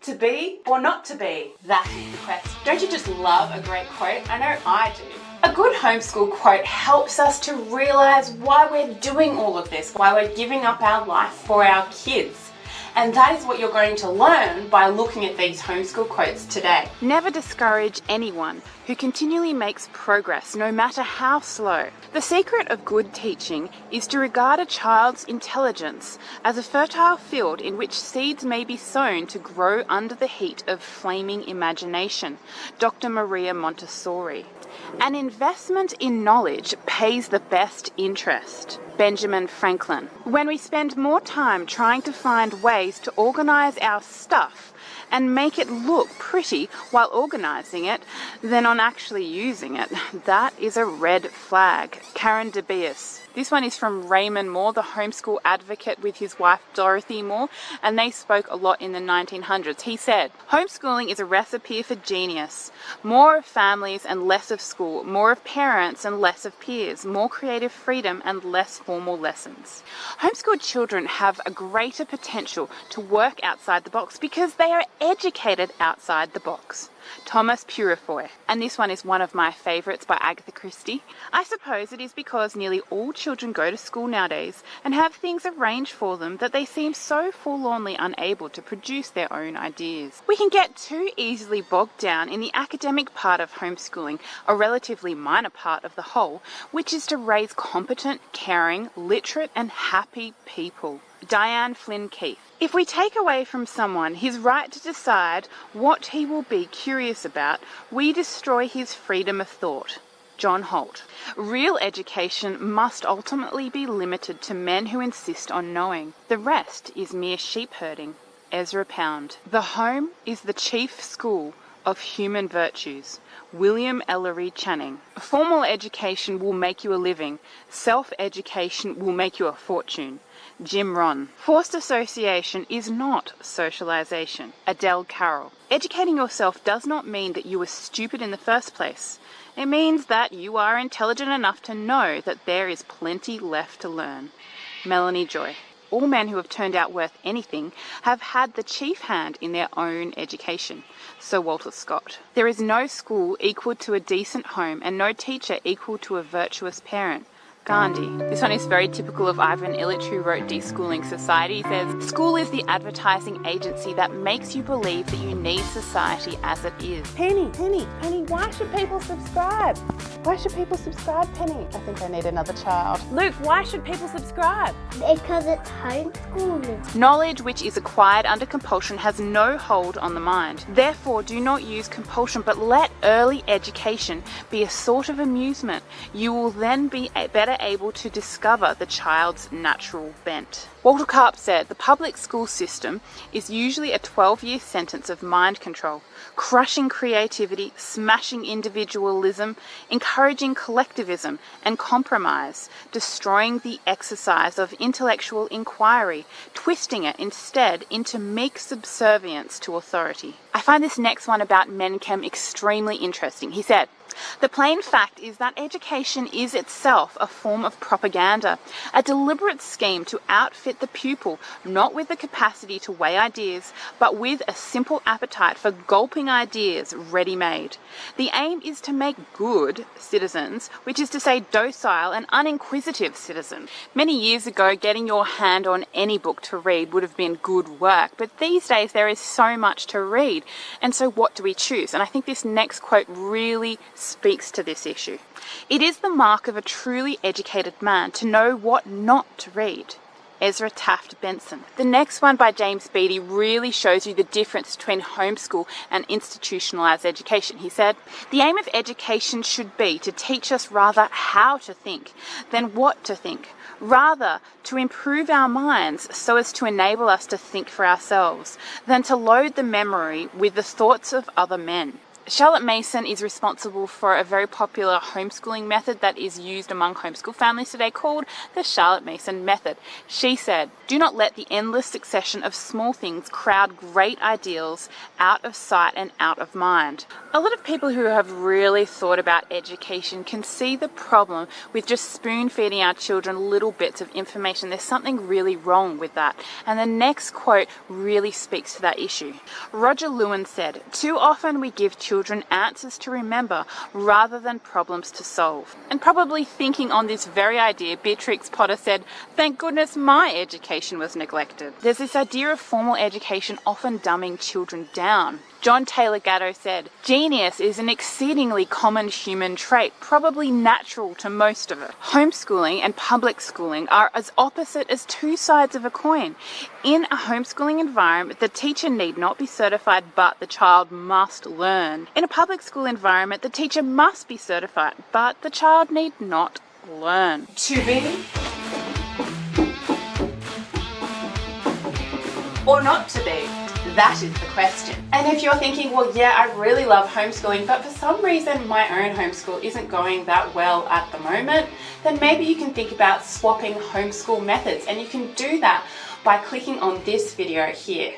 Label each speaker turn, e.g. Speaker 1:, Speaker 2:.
Speaker 1: To be or not to be? That is the question. Don't you just love a great quote? I know I do. A good homeschool quote helps us to realize why we're doing all of this, why we're giving up our life for our kids. And that is what you're going to learn by looking at these homeschool quotes today. Never discourage anyone who continually makes progress, no matter how slow. The secret of good teaching is to regard a child's intelligence as a fertile field in which seeds may be sown to grow under the heat of flaming imagination. Dr. Maria Montessori. An investment in knowledge pays the best interest. Benjamin Franklin. When we spend more time trying to find ways to organize our stuff and make it look pretty while organizing it than on actually using it, that is a red flag. Karen DeBeers. This one is from Raymond Moore, the homeschool advocate, with his wife Dorothy Moore, and they spoke a lot in the 1900s. He said, "Homeschooling is a recipe for genius. More of families and less of school, more of parents and less of peers, more creative freedom and less formal lessons." Homeschooled children have a greater potential to work outside the box because they are educated outside the box. Thomas Purifoy. And this one is one of my favourites by Agatha Christie. "I suppose it is because nearly all children go to school nowadays and have things arranged for them that they seem so forlornly unable to produce their own ideas. We can get too easily bogged down in the academic part of homeschooling, a relatively minor part of the whole, which is to raise competent, caring, literate and happy people." Diane Flynn Keith. "If we take away from someone his right to decide what he will be curious about, we destroy his freedom of thought." John Holt. "Real education must ultimately be limited to men who insist on knowing. The rest is mere sheep herding." Ezra Pound. "The home is the chief school of human virtues." William Ellery Channing. "Formal education will make you a living. Self-education will make you a fortune." Jim Rohn. "Forced association is not socialization." Adele Carroll. "Educating yourself does not mean that you were stupid in the first place. It means that you are intelligent enough to know that there is plenty left to learn." Melanie Joy. "All men who have turned out worth anything have had the chief hand in their own education." Sir Walter Scott. "There is no school equal to a decent home and no teacher equal to a virtuous parent." Gandhi. This one is very typical of Ivan Illich, who wrote Deschooling Society. He says, "School is the advertising agency that makes you believe that you need society as it is." Penny, why should people subscribe? Why should people subscribe, Penny? I think I need another child. Luke, why should people subscribe?
Speaker 2: Because it's homeschooling.
Speaker 1: "Knowledge which is acquired under compulsion has no hold on the mind. Therefore, do not use compulsion, but let early education be a sort of amusement. You will then be better able to discover the child's natural bent." Walter Karp said, "The public school system is usually a 12-year sentence of mind control, crushing creativity, smashing individualism, encouraging collectivism and compromise, destroying the exercise of intellectual inquiry, twisting it instead into meek subservience to authority." I find this next one about Mencken extremely interesting. He said, "The plain fact is that education is itself a form of propaganda, a deliberate scheme to outfit the pupil not with the capacity to weigh ideas, but with a simple appetite for gulping ideas ready-made. The aim is to make good citizens, which is to say docile and uninquisitive citizens." Many years ago, getting your hand on any book to read would have been good work, but these days there is so much to read, and so what do we choose? And I think this next quote really speaks to this issue. "It is the mark of a truly educated man to know what not to read." Ezra Taft Benson. The next one by James Beattie really shows you the difference between homeschool and institutionalized education. He said, "The aim of education should be to teach us rather how to think than what to think, rather to improve our minds so as to enable us to think for ourselves, than to load the memory with the thoughts of other men." Charlotte Mason is responsible for a very popular homeschooling method that is used among homeschool families today called the Charlotte Mason method. She said, "Do not let the endless succession of small things crowd great ideals out of sight and out of mind." A lot of people who have really thought about education can see the problem with just spoon feeding our children little bits of information. There's something really wrong with that. And the next quote really speaks to that issue. Roger Lewin said, "Too often we give children answers to remember rather than problems to solve." And probably thinking on this very idea, Beatrix Potter said, "Thank goodness my education was neglected." There's this idea of formal education often dumbing children down. John Taylor Gatto said, "Genius is an exceedingly common human trait, probably natural to most of it." Homeschooling and public schooling are as opposite as two sides of a coin. In a homeschooling environment, the teacher need not be certified, but the child must learn. In a public school environment, the teacher must be certified, but the child need not learn. To be or not to be? That is the question. And if you're thinking, well, yeah, I really love homeschooling, but for some reason my own homeschool isn't going that well at the moment, then maybe you can think about swapping homeschool methods. And you can do that by clicking on this video here.